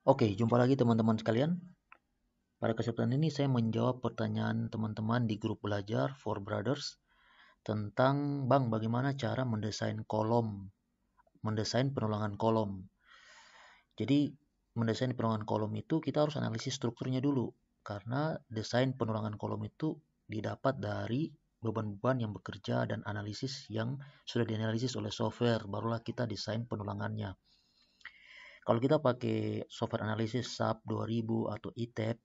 Oke, jumpa lagi teman-teman sekalian. Pada kesempatan ini saya menjawab pertanyaan teman-teman di grup belajar For Brothers tentang Bang, bagaimana cara mendesain penulangan kolom. Jadi, mendesain penulangan kolom itu kita harus analisis strukturnya dulu, karena desain penulangan kolom itu didapat dari beban-beban yang bekerja dan analisis yang sudah dianalisis oleh software, barulah kita desain penulangannya. Kalau kita pakai software analisis SAP 2000 atau ETAP,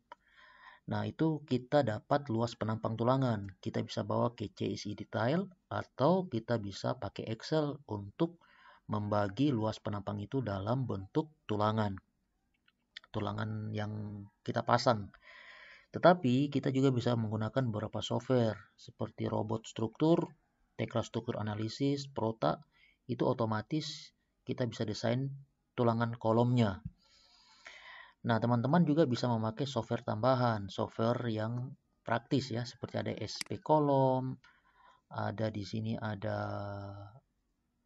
nah, itu kita dapat luas penampang tulangan. Kita bisa bawa ke CSV detail atau kita bisa pakai Excel untuk membagi luas penampang itu dalam bentuk tulangan. Tulangan yang kita pasang. Tetapi kita juga bisa menggunakan beberapa software seperti Robot Struktur, Tekla Struktur Analisis, Prota. Itu otomatis kita bisa desain tulangan kolomnya. Nah, teman-teman juga bisa memakai software tambahan, software yang praktis ya, seperti ada SP kolom, ada di sini ada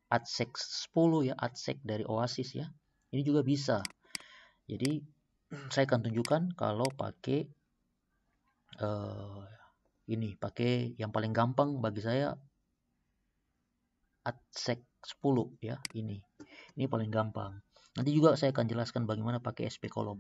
AdSec 10 ya, AdSec dari Oasis ya. Ini juga bisa. Jadi saya akan tunjukkan kalau pakai pakai yang paling gampang bagi saya AdSec 10 ya, ini. Ini paling gampang. Nanti juga saya akan jelaskan bagaimana pakai SP kolom.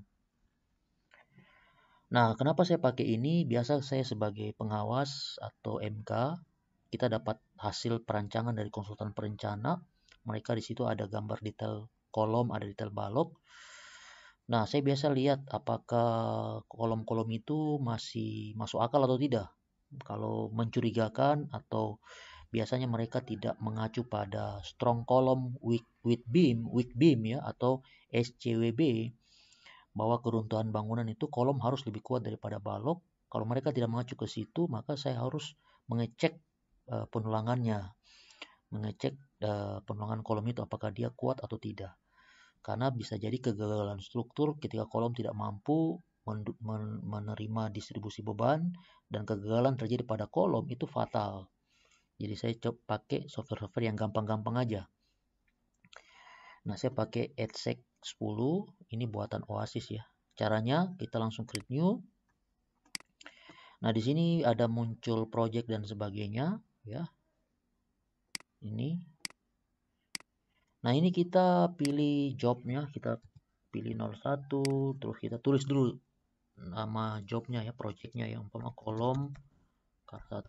Nah, kenapa saya pakai ini? Biasa saya sebagai pengawas atau MK, kita dapat hasil perancangan dari konsultan perencana. Mereka di situ ada gambar detail kolom, ada detail balok. Nah, saya biasa lihat apakah kolom-kolom itu masih masuk akal atau tidak. Kalau mencurigakan atau biasanya mereka tidak mengacu pada strong column weak beam ya, atau SCWB, bahwa keruntuhan bangunan itu kolom harus lebih kuat daripada balok. Kalau mereka tidak mengacu ke situ, maka saya harus mengecek penulangannya, mengecek penulangan kolom itu apakah dia kuat atau tidak. Karena bisa jadi kegagalan struktur ketika kolom tidak mampu menerima distribusi beban dan kegagalan terjadi pada kolom itu fatal. Jadi saya coba pakai software-software yang gampang-gampang aja. Nah, saya pakai AdSec 10, ini buatan Oasis ya. Caranya kita langsung create new. Nah, di sini ada muncul project dan sebagainya ya. Ini. Nah, ini kita pilih jobnya, kita pilih 01, terus kita tulis dulu nama jobnya ya, projectnya yang umpama kolom K1.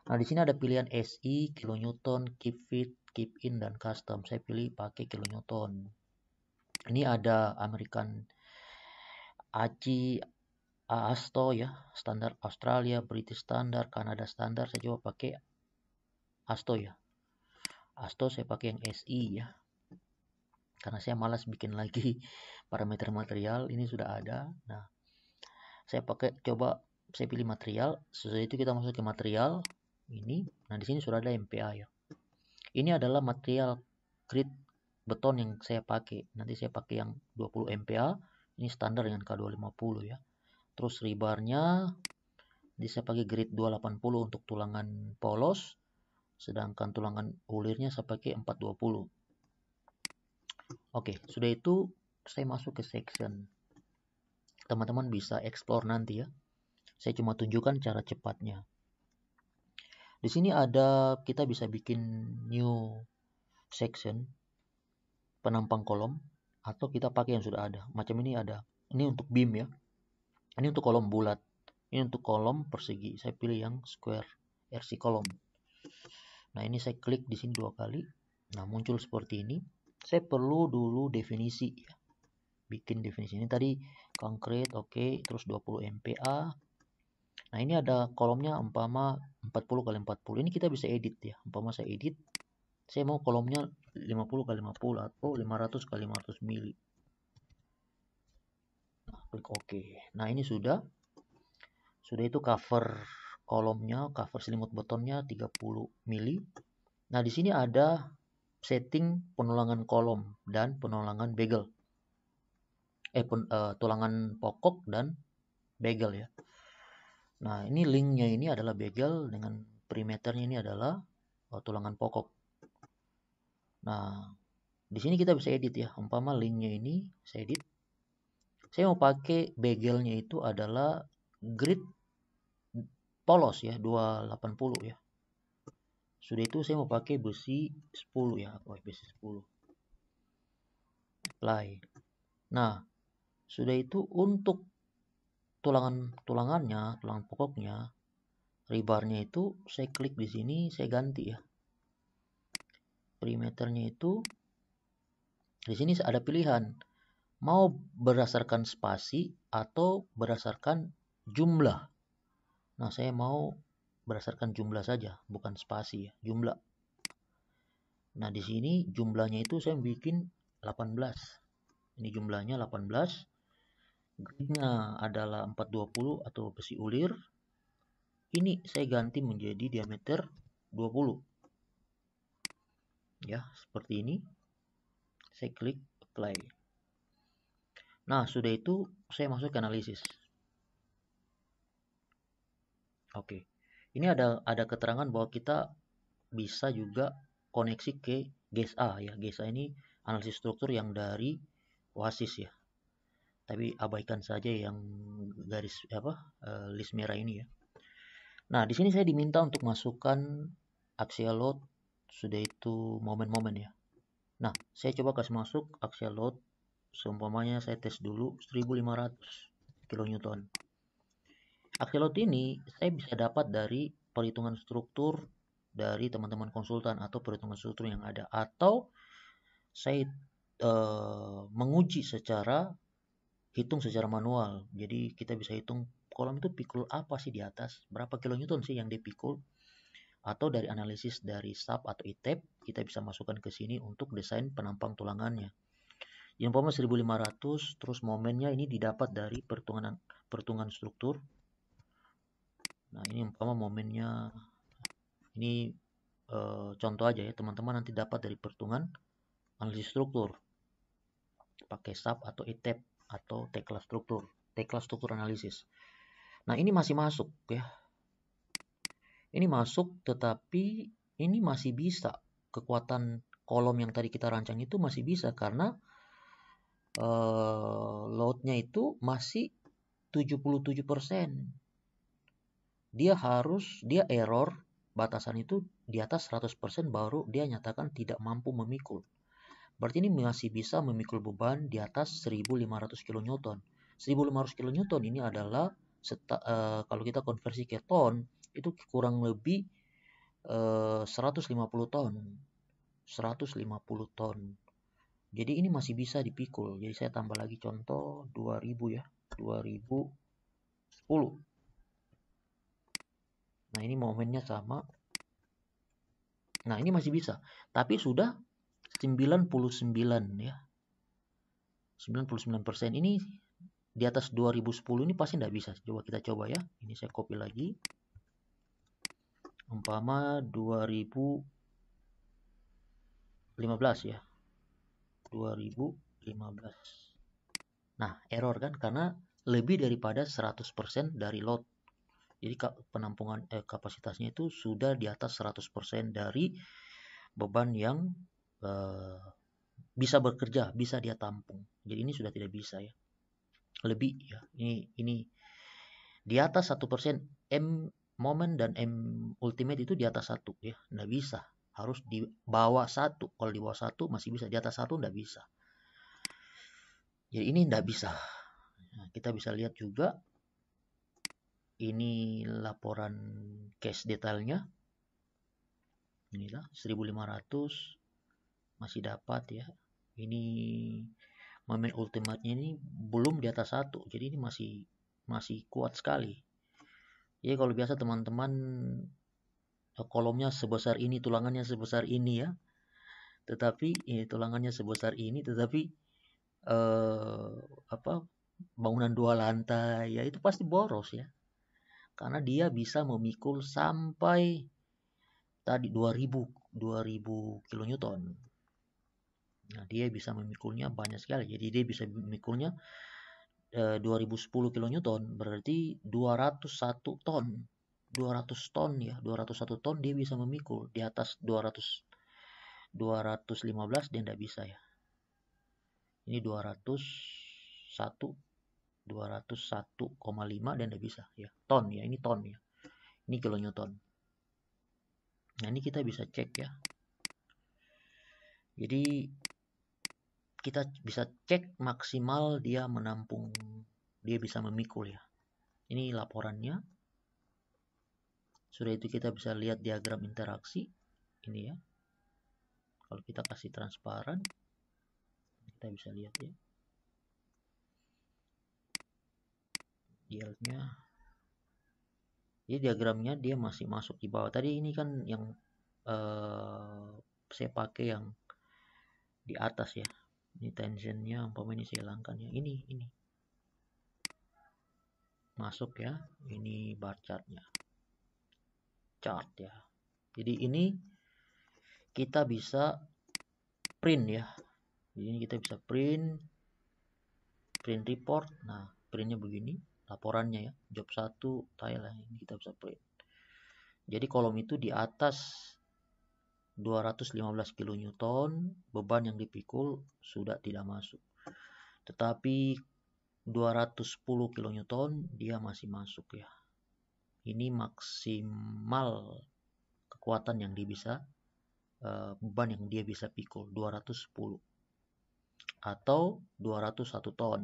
Nah, di sini ada pilihan SI, kilonewton, keep fit, keep in, dan custom. Saya pilih pakai kilonewton. Ini ada American ACI, ASTO ya, standar Australia, British standar, Kanada standar. Saya coba pakai ASTO ya. ASTO saya pakai yang SI ya. Karena saya malas bikin lagi parameter material, ini sudah ada. Nah, saya pilih material. Sesudah itu kita masuk ke material ini. Nah, di sini sudah ada MPA ya. Ini adalah material grid beton yang saya pakai. Nanti saya pakai yang 20 MPa. Ini standar dengan K250 ya. Terus rebarnya ini saya pakai grid 280 untuk tulangan polos. Sedangkan tulangan ulirnya saya pakai 420. Oke, sudah itu saya masuk ke section. Teman-teman bisa explore nanti ya. Saya cuma tunjukkan cara cepatnya. Di sini ada, kita bisa bikin new section penampang kolom, atau kita pakai yang sudah ada. Macam ini ada. Ini untuk beam ya. Ini untuk kolom bulat. Ini untuk kolom persegi. Saya pilih yang square RC kolom. Nah, ini saya klik di sini 2 kali. Nah, muncul seperti ini. Saya perlu dulu definisi ya. Bikin definisi ini tadi konkret, oke, terus 20 MPa. Nah, ini ada kolomnya umpama 40 kali 40. Ini kita bisa edit ya. Umpama saya edit, saya mau kolomnya 50 kali 50 atau 500 kali 500 mili. Nah, klik OK. Nah, ini sudah itu cover kolomnya, cover selimut betonnya 30 mili. Nah, di sini ada setting penulangan kolom dan penulangan bagel. Tulangan pokok dan bagel ya. Nah, ini linknya ini adalah bagel, dengan perimeternya ini adalah tulangan pokok. Nah, di sini kita bisa edit ya. Umpama linknya ini saya edit. Saya mau pakai begelnya itu adalah grit polos ya, 280 ya. Sudah itu saya mau pakai besi 10 ya, besi 10. Apply. Nah, sudah itu untuk tulangan pokoknya, rebarnya itu saya klik di sini, saya ganti ya. Perimeternya itu di sini ada pilihan mau berdasarkan spasi atau berdasarkan jumlah. Nah, saya mau berdasarkan jumlah saja, bukan spasi ya, jumlah. Nah, di sini jumlahnya itu saya bikin 18. Ini jumlahnya 18. Gridnya adalah 420 atau besi ulir. Ini saya ganti menjadi diameter 20. Ya, seperti ini. Saya klik apply. Nah, sudah itu saya masuk ke analisis. Oke. Ini ada keterangan bahwa kita bisa juga koneksi ke GSA ya. GSA ini analisis struktur yang dari Oasis ya. Tapi abaikan saja yang garis list merah ini ya. Nah, di sini saya diminta untuk masukkan axial load, sudah itu momen-momen ya. Nah, saya coba kasih masuk axial load, seumpamanya saya tes dulu 1500 kN. Axial load ini saya bisa dapat dari perhitungan struktur dari teman-teman konsultan atau perhitungan struktur yang ada, atau saya menguji hitung secara manual. Jadi kita bisa hitung kolom itu pikul apa sih di atas, berapa kilonewton sih yang dipikul, atau dari analisis dari SAP atau ITEP kita bisa masukkan ke sini untuk desain penampang tulangannya. Yang umpama 1500, terus momennya ini didapat dari perhitungan struktur. Nah, ini umpama momennya ini contoh aja ya, teman-teman nanti dapat dari perhitungan analisis struktur pakai SAP atau ITEP atau tekla struktur analisis. Nah, ini masih masuk ya. Ini masuk, tetapi ini masih bisa kekuatan kolom yang tadi kita rancang itu masih bisa karena loadnya itu masih 77%. Dia error batasan itu di atas 100% baru dia nyatakan tidak mampu memikul. Berarti ini masih bisa memikul beban di atas 1500 kN. 1500 kN ini adalah kalau kita konversi ke ton itu kurang lebih 150 ton. 150 ton. Jadi ini masih bisa dipikul. Jadi saya tambah lagi contoh 2000 ya. 2010. Nah, ini momennya sama. Nah, ini masih bisa. Tapi sudah 99 ya. 99%. Ini di atas 2010 ini pasti tidak bisa. Coba kita coba ya. Ini saya copy lagi. Umpama 2015 ya. 2015. Nah, error kan karena lebih daripada 100% dari load. Jadi penampungan kapasitasnya itu sudah di atas 100% dari beban yang bisa bekerja, bisa dia tampung. Jadi ini sudah tidak bisa ya. Lebih ya. Ini di atas 1%, M moment dan M ultimate itu di atas 1 ya. Nggak bisa. Harus di bawah 1. Kalau di bawah 1 masih bisa, di atas 1 nggak bisa. Jadi ini nggak bisa. Nah, kita bisa lihat juga ini laporan case detailnya. Inilah 1500 masih dapat ya. Ini moment ultimate-nya ini belum di atas 1. Jadi ini masih kuat sekali. Jadi kalau biasa teman-teman kolomnya sebesar ini, tulangannya sebesar ini ya. Tetapi tulangannya sebesar ini, tetapi bangunan 2 lantai ya itu pasti boros ya. Karena dia bisa memikul sampai tadi 2000 kilonewton. Nah, dia bisa memikulnya banyak sekali. Jadi dia bisa memikulnya 2010 kilonewton berarti 201 ton. 200 ton ya, 201 ton dia bisa memikul. Di atas 215 dia tidak bisa ya. Ini 201 201,5 dan tidak bisa ya. Ton ya, ini ton ya. Ini kilonewton. Nah, ini kita bisa cek ya. Jadi kita bisa cek maksimal dia menampung, dia bisa memikul ya. Ini laporannya. Sudah itu kita bisa lihat diagram interaksi. Ini ya. Kalau kita kasih transparan, kita bisa lihat ya. Yield-nya. Jadi diagramnya dia masih masuk di bawah. Tadi ini kan yang saya pakai yang di atas ya. Ini tensionnya, umpama ini saya hilangkan ya. Ini masuk ya. Ini bar chartnya. Chart ya. Jadi ini kita bisa print ya. Jadi ini kita bisa print report. Nah, printnya begini, laporannya ya. Job 1 Thailand, ini kita bisa print. Jadi kolom itu di atas 215 kilonewton, beban yang dipikul sudah tidak masuk. Tetapi 210 kilonewton dia masih masuk ya. Ini maksimal kekuatan yang dia bisa, beban yang dia bisa pikul 210 atau 201 ton.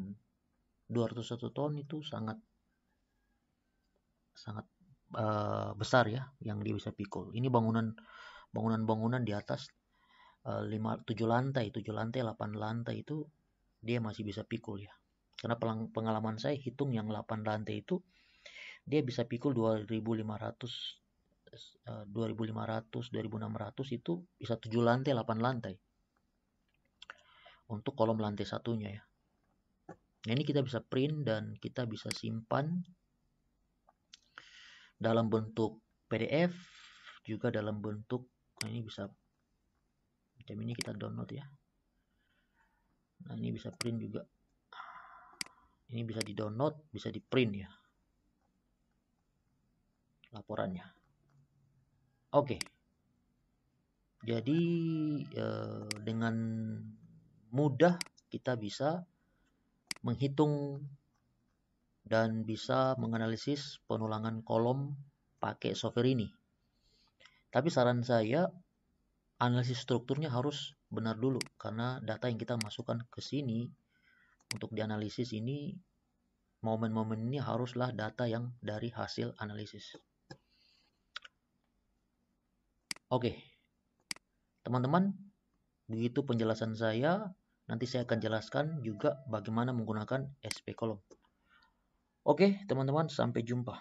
201 ton itu sangat besar ya yang dia bisa pikul. Ini bangunan di atas 7 lantai, 8 lantai itu dia masih bisa pikul ya. Karena pengalaman saya hitung yang 8 lantai itu dia bisa pikul 2500, 2600 itu bisa 7 lantai, 8 lantai. Untuk kolom lantai satunya ya. Nah, ini kita bisa print dan kita bisa simpan dalam bentuk PDF, juga dalam bentuk, nah ini bisa, macam ini kita download ya. Nah, ini bisa print juga. Ini bisa di download, bisa di print ya. Laporannya. Oke. Jadi dengan mudah kita bisa menghitung dan bisa menganalisis penulangan kolom pakai software ini. Tapi saran saya, analisis strukturnya harus benar dulu, karena data yang kita masukkan ke sini untuk dianalisis ini, momen-momen ini haruslah data yang dari hasil analisis. Oke, teman-teman, begitu penjelasan saya. Nanti saya akan jelaskan juga bagaimana menggunakan SP Column. Oke, teman-teman, sampai jumpa.